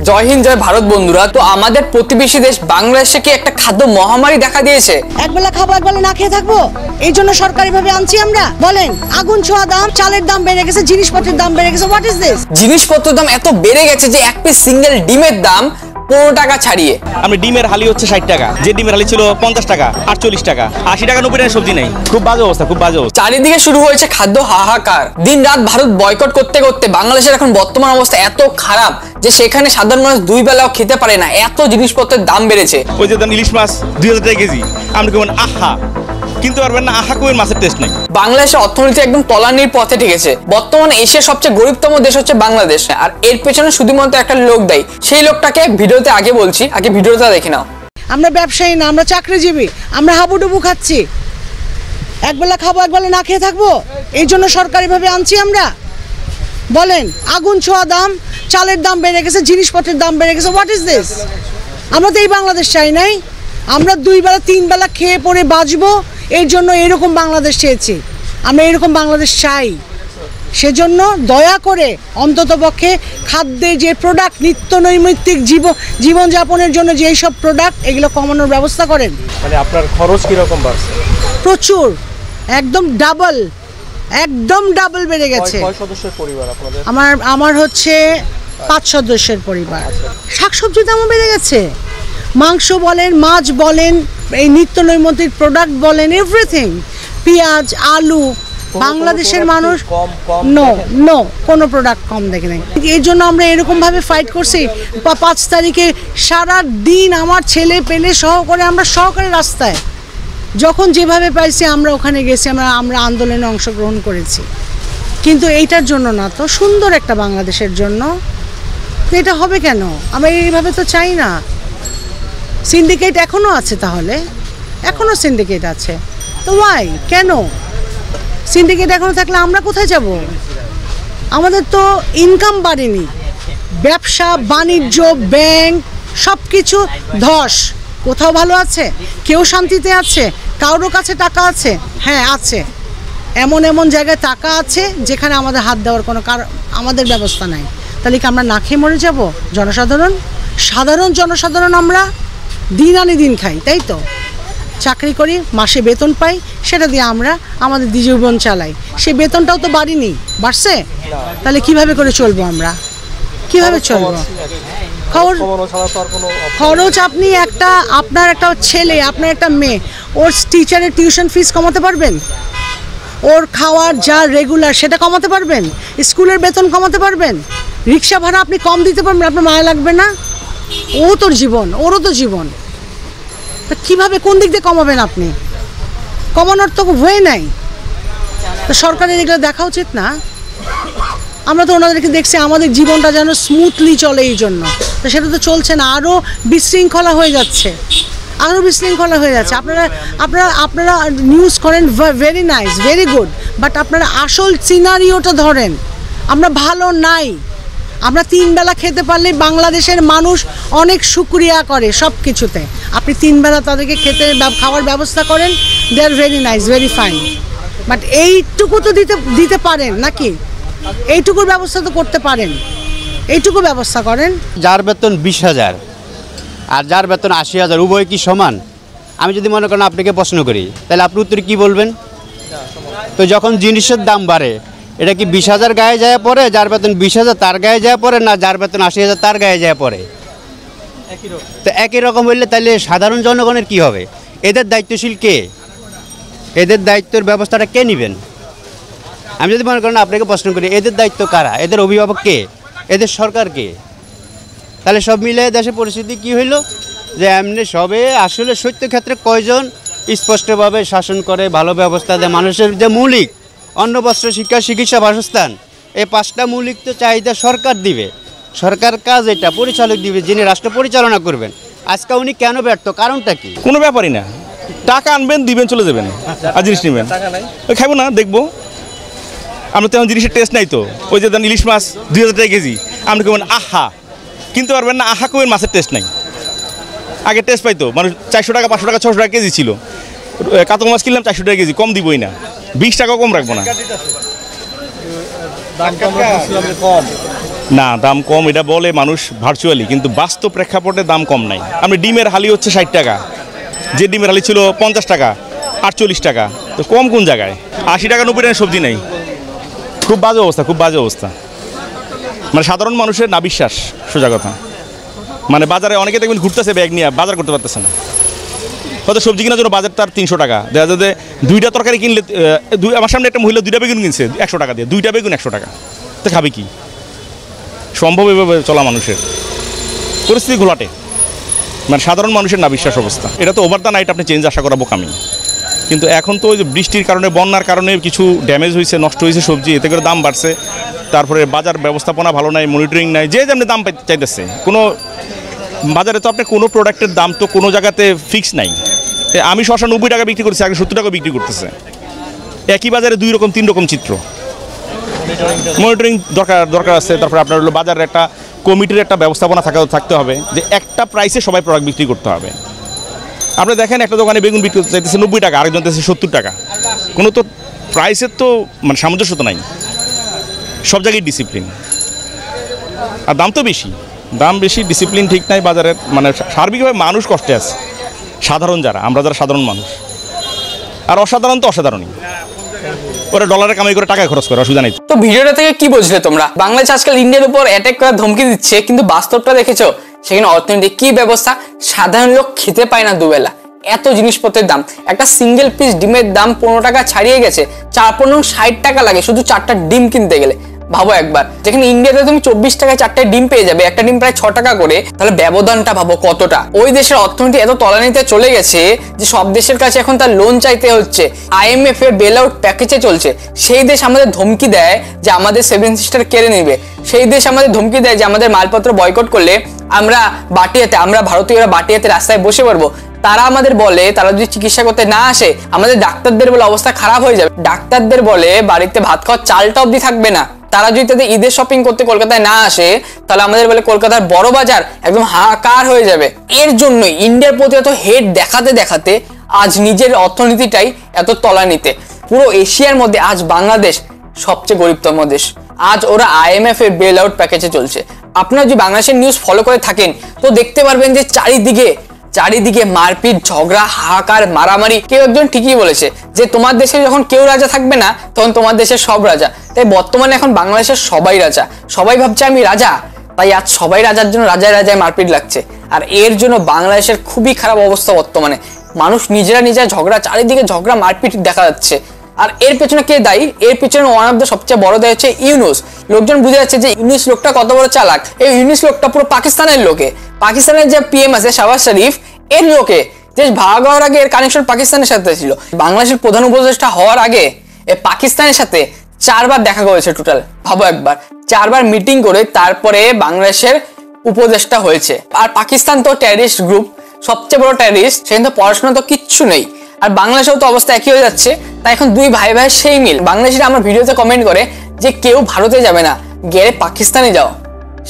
জয় হিন্দ, জয় ভারত বন্ধুরা। তো আমাদের প্রতিবেশী দেশ বাংলাদেশে কি একটা খাদ্য মহামারী দেখা দিয়েছে। একবেলা খাবো একবেলা না খেয়ে থাকবো, এই জন্য সরকারি ভাবে আনছি আমরা। বলেন, আগুন ছোঁয়া দাম, চালের দাম বেড়ে গেছে, জিনিসপত্রের দাম বেড়ে গেছে। What is this? জিনিসপত্রের দাম এত বেড়ে গেছে যে এক পিস সিঙ্গেল ডিমের দাম 15 টাকা ছাড়িয়ে। আমি ডিমের হালি হচ্ছে 60 টাকা, যে ডিমের হালি ছিল 50 টাকা, 48 টাকা, 80 টাকা 90 টাকা সবজি নেই। খুব বাজে অবস্থা, খুব বাজে অবস্থা। চারিদিকে শুরু হয়েছে খাদ্য হাহাকার। দিন রাত ভারত বয়কট করতে করতে বাংলাদেশের এখন বর্তমান অবস্থা এত খারাপ যে সেখানে সাধারণ মানুষ দুই বেলাও খেতে পারে না, এত জিনিসপত্রের দাম বেড়েছে। ওই যে ইলিশ মাছ 2000 টাকা কেজি, আপনি কেমন আহা কিনতে পারবেন না, আহা কোয়ের মাছের টেস্ট নেই। বাংলাদেশের অর্থনীতি একদম তলানির পথে ঠেকেছে। বর্তমানে এশিয়ার সবচেয়ে গরিবতম দেশ হচ্ছে বাংলাদেশ, আর এর পেছনে শুধুমাত্র একটা লোক দায়ী। সেই লোকটাকে ভিডিওতে আগে বলছি, আগে ভিডিওটা দেখে নাও। আমরা ব্যবসায়ী না, আমরা চাকরিজীবী, আমরা হাবুডুবু খাচ্ছি। একবেলা খাবো একবেলা না খেয়ে থাকবো, এই জন্য সরকারি ভাবে আনছি আমরা। বলেন, আগুন ছোঁয়া দাম, চালের দাম বেড়ে গেছে, জিনিসপত্রের দাম বেড়ে গেছে। What is this? আমরা তো এই বাংলাদেশ চাই নাই। আমরা 2 বেলা 3 বেলা খেয়ে পরে বাঁচবো, এর জন্য এরকম বাংলাদেশ চেয়েছি। আমরা এরকম বাংলাদেশ চাই। সেজন্য দয়া করে অন্ততপক্ষে খাদ্যে যে প্রোডাক্ট, নিত্য নৈমিত্তিক জীবনযাপনের জন্য যেই সব প্রোডাক্ট, এগুলো কমানোর ব্যবস্থা করেন। মানে আপনার খরচ কিরকম বাড়ছে? প্রচুর, একদম ডাবল বেড়ে গেছে। কয় সদস্যের পরিবার আপনাদের? আমার হচ্ছে 5 সদস্যের পরিবার। শাকসবজির দামও বেড়ে গেছে, মাংস বলেন, মাছ বলেন, এই নিত্য নৈমিত্তিক প্রোডাক্ট বলেন, এভরিথিং। পেঁয়াজ, আলু, বাংলাদেশের মানুষ নো কোনো প্রোডাক্ট কম দেখে নাই। এর জন্য আমরা এরকম ভাবে ফাইট করছি। 5 তারিখে সারা দিন আমার ছেলে পেলে সহকারে আমরা সহকারে রাস্তায়, যখন যেভাবে পাইছি আমরা ওখানে গেছি, আমরা আন্দোলনে অংশগ্রহণ করেছি। কিন্তু এইটার জন্য না, তো সুন্দর একটা বাংলাদেশের জন্য। এটা হবে কেন? আমরা এইভাবে তো চাই না। সিন্ডিকেট এখনো আছে, তাহলে এখনো সিন্ডিকেট আছে তো ওয়াই? কেন সিন্ডিকেট এখনো থাকলে আমরা কোথায় যাব? আমাদের তো ইনকাম বাড়েনি, ব্যবসা বাণিজ্য, ব্যাংক সব কিছু ধস। কোথাও ভালো আছে? কেউ শান্তিতে আছে? কারোর কাছে টাকা আছে? হ্যাঁ আছে, এমন জায়গায় টাকা আছে যেখানে আমাদের হাত দেওয়ার কোনো আমাদের ব্যবস্থা নাই। তাহলে কি আমরা না খেয়ে মরে যাব? সাধারণ জনসাধারণ আমরা দিন আনি দিন খাই, তাই তো? চাকরি করি, মাসে বেতন পাই, সেটা দিয়ে আমরা আমাদের জীবন চালাই। সেই বেতনটাও তো বাড়েনি, বাড়ছে। তাহলে কিভাবে করে চলবো আমরা? কিভাবে চলবো? খরচ আপনি আপনার একটা ছেলে, আপনার একটা মেয়ে, ওর টিচারের টিউশন ফিস কমাতে পারবেন? ওর খাওয়ার যা রেগুলার সেটা কমাতে পারবেন? স্কুলের বেতন কমাতে পারবেন? রিক্সা ভাড়া আপনি কম দিতে পারবেন? আপনার মায়া লাগবে না? ওরও তো জীবন। তা কীভাবে, কোন দিক দিয়ে কমাবেন আপনি? কমানোর তো হয়ে নাই। তো সরকারের এগুলো দেখা উচিত না? আমরা তো ওনাদেরকে দেখছি আমাদের জীবনটা যেন স্মুথলি চলে, এই জন্য। তো সেটা তো চলছে না, আরও বিশৃঙ্খলা হয়ে যাচ্ছে। আপনারা নিউজ করেন, very nice, very good, but আপনারা আসল সিনারিওটা ধরেন। আমরা ভালো নাই। আমরা 3 বেলা খেতে পারলে বাংলাদেশের মানুষ অনেক শুকরিয়া করে সব কিছুতে। আপনি 3 বেলা তাদেরকে খাওয়ার ব্যবস্থা করেন, they are very nice, very fine, but এইটুকু তো দিতে পারেন নাকি? এইটুকুর ব্যবস্থা তো করতে পারেন, এইটুকু ব্যবস্থা করেন। যার বেতন 20,000 আর যার বেতন 80,000, উভয় কি সমান? আমি যদি মনে করেন আপনাকে প্রশ্ন করি, তাহলে আপনি উত্তরে কী বলবেন? তো যখন জিনিসের দাম বাড়ে, এটা কি 20,000 গায়ে যায় পড়ে, যার বেতন 20,000 তার গায়ে যায় পড়ে, না যার বেতন 80,000 তার গায়ে যায় পড়ে? তো একই রকম হইলে তাহলে সাধারণ জনগণের কি হবে? এদের দায়িত্বশীল কে? এদের দায়িত্বের ব্যবস্থাটা কে নেবেন? আমি যদি মনে করেন আপনাকে প্রশ্ন করি, এদের দায়িত্ব কারা? এদের অভিভাবক কে? এদের সরকার কে? তাহলে সব মিলে দেশের পরিস্থিতি কি হইল যে এমনি সবে আসলে সত্য ক্ষেত্রে কয়জন স্পষ্টভাবে শাসন করে, ভালো ব্যবস্থা দেয়? মানুষের যে মৌলিক অন্ন, বস্ত্র, শিক্ষা, চিকিৎসা, বাসস্থান, এই 5টা মৌলিক তো চাহিদা সরকার দিবে। সরকার কাজ এটা পরিচালক দিবে, যিনি রাষ্ট্র পরিচালনা করবেন। আজকে উনি কেন ব্যর্থ? কারণটা কি? কোনো ব্যাপারই না, টাকা আনবেন, দিবেন, চলে যাবেন, আর জিনিস নেবেন, খাবো না, দেখবো। আমরা তেমন জিনিসের টেস্ট নাই তো। ওই যে ইলিশ মাছ 2000 টাকা কেজি, আপনি কেমন আহা কিনতে পারবেন না, আহা কোয়ের মাছের টেস্ট নাই। আগে টেস্ট পাইতো মানুষ, 400 টাকা, 500 টাকা, 600 টাকা কেজি ছিল। কাতল মাছ কিনলাম 400 টাকা কেজি, কম দিবই না, 20 টাকা কম রাখবো না। না, দাম কম এটা বলে মানুষ ভার্চুয়ালি, কিন্তু বাস্তব প্রেক্ষাপটে দাম কম নাই। আপনি ডিমের হালি হচ্ছে 60 টাকা, যে ডিমের হালি ছিল 50 টাকা, 48 টাকা, তো কম কোন জায়গায়? 80 টাকা 90 টাকা সবজি নেই। খুব বাজে অবস্থা, খুব বাজে অবস্থা। মানে সাধারণ মানুষের না বিশ্বাস, সোজা কথা। মানে বাজারে অনেকে দেখবেন ঘুরতেছে ব্যাগ নিয়ে, বাজার করতে পারতেছে না। হয়তো সবজি কেনার জন্য বাজার তার 300 টাকা, দেখা যাচ্ছে 2টা তরকারি কিনলে, আমার সামনে একটা মহিলা 2টা বেগুন কিনছে 100 টাকা দিয়ে, 2টা বেগুন 100 টাকা, তো খাবে কি? সম্ভব এভাবে চলা মানুষের পরিস্থিতি ঘোলাটে, মানে সাধারণ মানুষের না বিশ্বাস অবস্থা। এটা তো ওভার দ্য নাইট আপনি চেঞ্জ আশা করাবো কামি, কিন্তু এখন তো ওই যে বৃষ্টির কারণে, বন্যার কারণে কিছু ড্যামেজ হয়েছে, নষ্ট হয়েছে সবজি, এতে করে দাম বাড়ছে। তারপরে বাজার ব্যবস্থাপনা ভালো নাই, মনিটরিং নাই, যে যেমনি দাম চাইতেছে। কোনো বাজারে তো আপনি কোনো প্রোডাক্টের দাম তো কোনো জায়গাতে ফিক্স নাই। আমি শসা 90 টাকা বিক্রি করছি, আগে 70 টাকা বিক্রি করতেছে। একই বাজারে 2 রকম 3 রকম চিত্র। মনিটরিং দরকার আছে। তারপরে আপনার হলো বাজারের একটা কমিটির একটা ব্যবস্থাপনা থাকতে হবে, যে একটা প্রাইসে সবাই প্রোডাক্ট বিক্রি করতে হবে। আপনি দেখেন একটা দোকানে বেগুন বিক্রি করতে চাইতেছে 90 টাকা, আরেকজন চাইছে 70 টাকা। কোনো তো প্রাইসের তো মানে সামঞ্জস্যতা নাই। সব জায়গায় ডিসিপ্লিন, আর দাম তো বেশি, দাম বেশি, ডিসিপ্লিন ঠিক নাই বাজারের। মানে সার্বিকভাবে মানুষ কষ্টে আছে, সাধারণ যারা, আমরা যারা সাধারণ মানুষ। আর অসাধারণ তো অসাধারণই, ওরা ডলারে কামাই করে টাকা খরচ করে, অসুবিধা নেই। তো ভিডিওটা থেকে কি বুঝলে তোমরা? বাংলাদেশ আজকাল ইন্ডিয়ার উপর অ্যাটাক করার ধমকি দিচ্ছে, কিন্তু বাস্তবটা দেখেছো? সেখানে অর্থনৈতিক কি ব্যবস্থা, সাধারণ লোক খেতে পায় না দুবেলা। এত জিনিসপত্রের দাম, একটা সিঙ্গেল পিস ডিমের দাম 15 টাকা ছাড়িয়ে গেছে। 4-15 60 টাকা লাগে শুধু 4টা ডিম কিনতে গেলে। ভাবো একবার, যেখানে ইন্ডিয়াতে তুমি 24 টাকায় 4টা ডিম পেয়ে যাবে, একটা ডিম প্রায় 6 টাকা করে, তাহলে ব্যবধানটা ভাবো কতটা। ওই দেশের অর্থনীতি এত তলানিতে চলে গেছে যে সব দেশের কাছে এখন তার লোন চাইতে হচ্ছে। IMF এর বেল আউট প্যাকেজে চলছে। সেই দেশ আমাদের ধমকি দেয় যে আমাদের 7 সিস্টার কেড়ে নেবে। সেই দেশ আমাদের ধমকি দেয় যে আমাদের মালপত্র বয়কট করলে আমরা ভারতীয়রা বাটিয়াতে রাস্তায় বসে পড়বো। তারা আমাদের বলে, তারা যদি চিকিৎসা করতে না আসে, আমাদের ডাক্তারদের বলে অবস্থা খারাপ হয়ে যাবে। ডাক্তারদের বলে বাড়িতে ভাত খাওয়ার চালটা অবধি থাকবে না। তারা যদি তাদের ঈদের শপিং করতে কলকাতায় না আসে, তাহলে আমাদের বলে কলকাতার বড় বাজার একদম হাহাকার হয়ে যাবে। এর জন্য ইন্ডিয়ার প্রতি এত হেড দেখাতে দেখাতে আজ নিজের অর্থনীতিটাই এত তলানিতে। পুরো এশিয়ার মধ্যে আজ বাংলাদেশ সবচেয়ে গরিবতম দেশ। আজ ওরা IMF এর বেল আউট প্যাকেজে চলছে। আপনারা যদি বাংলাদেশের নিউজ ফলো করে থাকেন তো দেখতে পারবেন যে চারিদিকে মারপিট, ঝগড়া, হাহাকার, মারামারি। কেউ একজন ঠিকই বলেছে যে তোমার দেশে যখন কেউ রাজা থাকবে না, তখন তোমার দেশের সব রাজা। তাই বর্তমানে এখন বাংলাদেশের সবাই রাজা, সবাই ভাবছে আমি রাজা। তাই আজ সবাই রাজার জন্য রাজায় মারপিট লাগছে। আর এর জন্য বাংলাদেশের খুবই খারাপ অবস্থা বর্তমানে। মানুষ নিজেরা ঝগড়া, চারিদিকে ঝগড়া, মারপিট দেখা যাচ্ছে। আর এর পেছনে কে দায়ী? এর পেছনে ওয়ান অফ দ্য সবচেয়ে বড় দায়ী হচ্ছে ইউনূস। লোকজন বুঝে যাচ্ছে যে ইউনূস লোকটা কত বড় চালাক। এই ইউনূস লোকটা পুরো পাকিস্তানের লোকে, পাকিস্তানের যে PM আছে শাহবাজ শরীফ, এর লোকে। দেশ ভাগ হওয়ার আগে এর কানেকশন পাকিস্তানের সাথে ছিল। বাংলাদেশের প্রধান উপদেষ্টা হওয়ার আগে এ পাকিস্তানের সাথে 4 বার দেখা করেছে টোটাল। ভাবো একবার, 4 বার মিটিং করে তারপরে বাংলাদেশের উপদেষ্টা হয়েছে। আর পাকিস্তান তো টেররিস্ট গ্রুপ, সবচেয়ে বড় টেররিস্ট। সেখানে তো পড়াশোনা তো কিচ্ছু নেই। আর বাংলাদেশেও তো অবস্থা একই হয়ে যাচ্ছে। তাই এখন দুই ভাই ভাইয়ের সেই মিল। বাংলাদেশিরা আমার ভিডিওতে কমেন্ট করে যে কেউ ভারতে যাবে না, গেলে পাকিস্তানে যাও,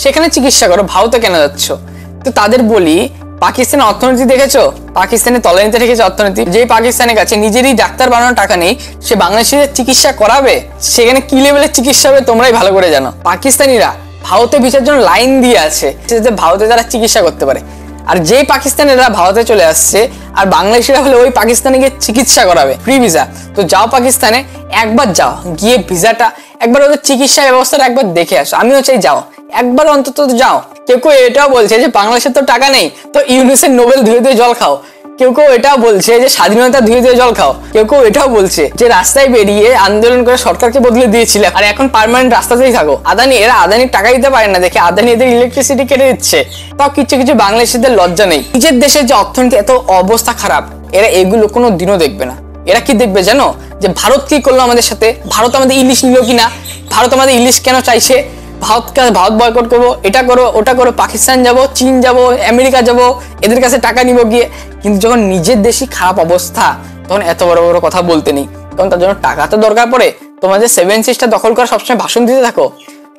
সেখানে চিকিৎসা করো, ভারতে কেন যাচ্ছ? তো তাদের বলি, পাকিস্তানের অর্থনীতি দেখেছো? পাকিস্তানের তলানিতে রেখেছে অর্থনীতি। যে পাকিস্তানের কাছে নিজেরই ডাক্তার বানানোর টাকা নেই, সে বাংলাদেশিদের চিকিৎসা করাবে? সেখানে কি লেভেলের চিকিৎসা হবে তোমরাই ভালো করে জানো। পাকিস্তানিরা ভারতে ভিসার জন্য লাইন দিয়ে আছে যাতে ভারতে তারা চিকিৎসা করতে পারে। আর যেই পাকিস্তানিরা ভারতে চলে আসছে, আর বাংলাদেশিরা হলে ওই পাকিস্তানে গিয়ে চিকিৎসা করাবে ফ্রি ভিসা। তো যাও পাকিস্তানে, একবার যাও, গিয়ে ভিসাটা একবার, ওদের চিকিৎসা ব্যবস্থাটা একবার দেখে আসো। আমিও চাই যাও, একবার অন্তত যাও। কেউ এটাও বলছে যে বাংলাদেশের তো টাকা নেই, তো ইউনিসেফ নোবেল ধুয়ে জল খাও। কেউ এটাও বলছে যে স্বাধীনতা ধুয়ে জল খাও। কেউ এটাও বলছে যে রাস্তায় বেরিয়ে আন্দোলন করে সরকারকে বদলে দিয়েছিলে, আর এখন পার্মানেন্ট রাস্তাতেই থাকো। এরা আদানির টাকা দিতে পারে না দেখে আদানি এদের ইলেকট্রিসিটি কেটে দিচ্ছে। তাও কিছু বাংলাদেশিদের লজ্জা নেই। নিজের দেশের যে অর্থনীতি এত অবস্থা খারাপ, এরা এগুলো কোনো দিনও দেখবে না। এরা কি দেখবে জানো? যে ভারত কি করলো আমাদের সাথে, ভারত আমাদের ইলিশ নিল কিনা, ভারত আমাদের ইলিশ কেন চাইছে, ভারত বয়কট করবো, এটা করো ওটা করো, পাকিস্তান যাবো, চীন যাবো, আমেরিকা যাবো, এদের কাছে টাকা নিবো গিয়ে। কিন্তু যখন নিজের দেশই খারাপ অবস্থা, তখন এত বড় বড় কথা বলতে নেই। কারণ তার জন্য টাকা তো দরকার পড়ে। তোমাদের 7 সিস্টার দখল করা সবসময় ভাষণ দিতে থাকো,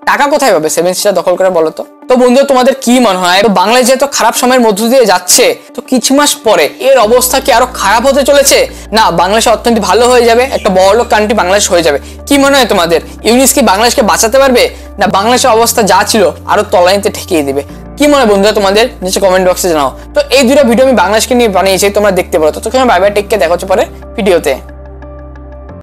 টাকা কোথায় পাবে 7 সিস্টার দখল করে বলো তো? তো বন্ধুরা তোমাদের কি মনে হয়, বাংলাদেশ যেহেতু খারাপ সময়ের মধ্য দিয়ে যাচ্ছে, তো কিছু মাস পরে এর অবস্থা কি আরো খারাপ হতে চলেছে, না বাংলাদেশের অর্থনীতি ভালো হয়ে যাবে, একটা বড়লোক কান্ট্রি বাংলাদেশ হয়ে যাবে? কি মনে হয় তোমাদের? ইউনিস কি বাংলাদেশকে বাঁচাতে পারবে, না বাংলাদেশের অবস্থা যা ছিল আরো তলানিতে ঠেকিয়ে দিবে? কি মনে হয় বন্ধুরা তোমাদের, নিচে কমেন্ট বক্সে জানাও। তো এই দুটো ভিডিও আমি বাংলাদেশকে নিয়ে বানিয়েছি, তোমরা দেখতে পারো। তো তোমরা বাই বাই, টেক কেয়ার, দেখা হচ্ছে পরে ভিডিওতে।